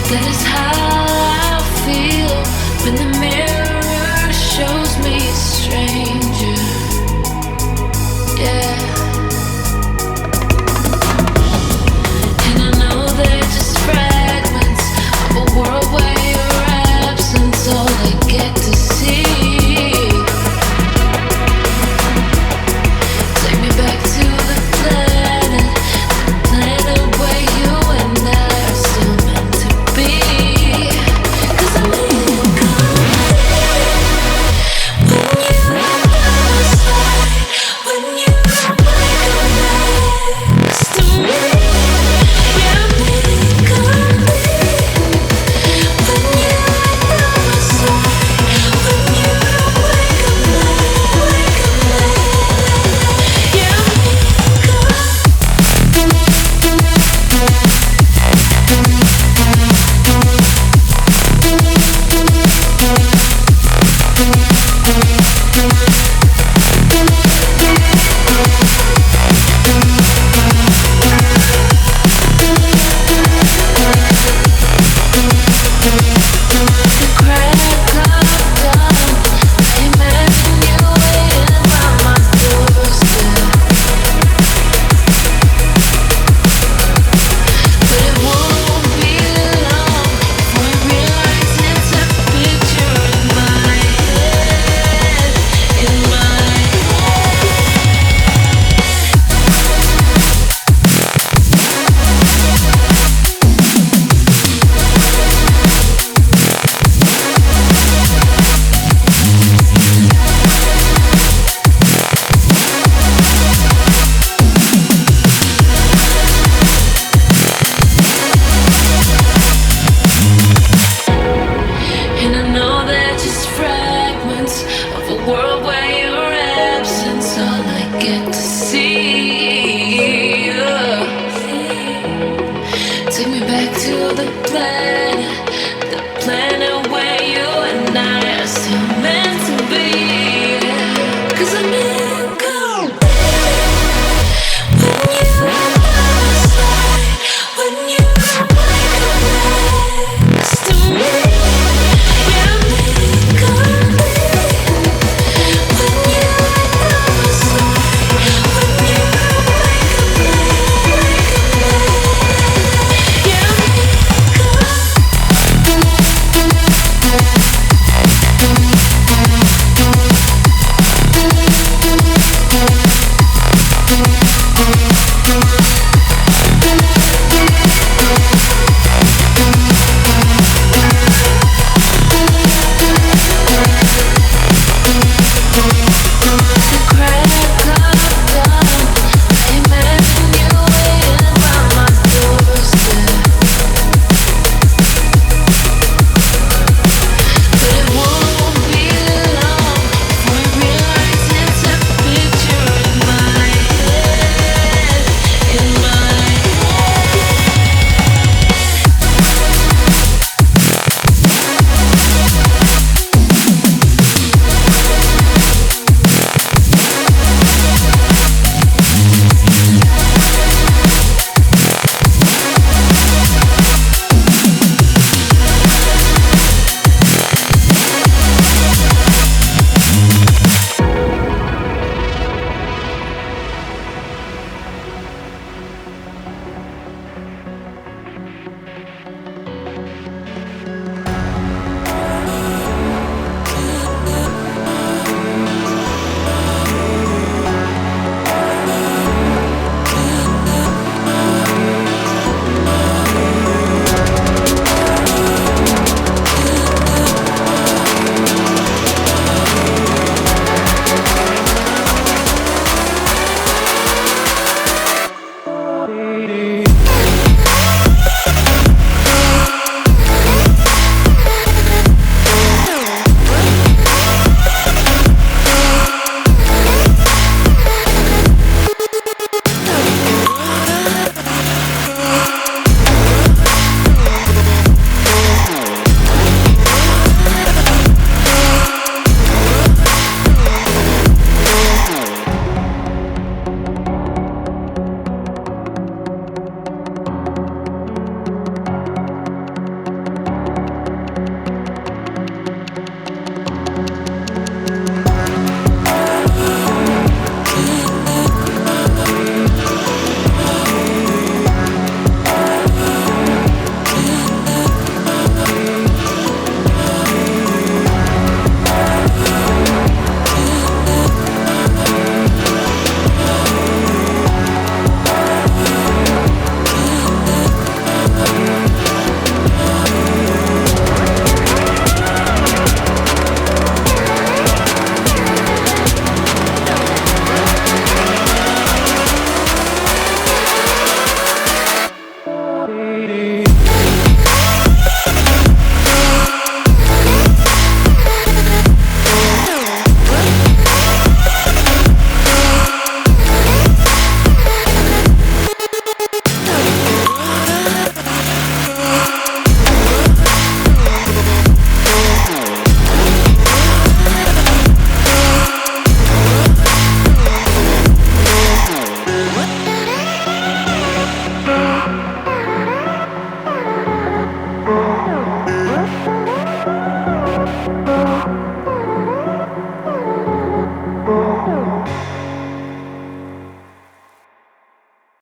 That is how I feel when the mirror shows me a stranger. Yeah. And I know they're just fragments of a world where your absence all I get to see. Take me back to the planet where you and I are still meant to be. 'Cause I need when you next to me. Yeah, I need when you by my side, when you wake up late. Yeah, I the crack of dawn. I imagine you waiting by my doorstep. But it won't be long before I realize it's a picture in my head, in my And I know they're just fragments of a world where your absence all I get to see. Take me back to the place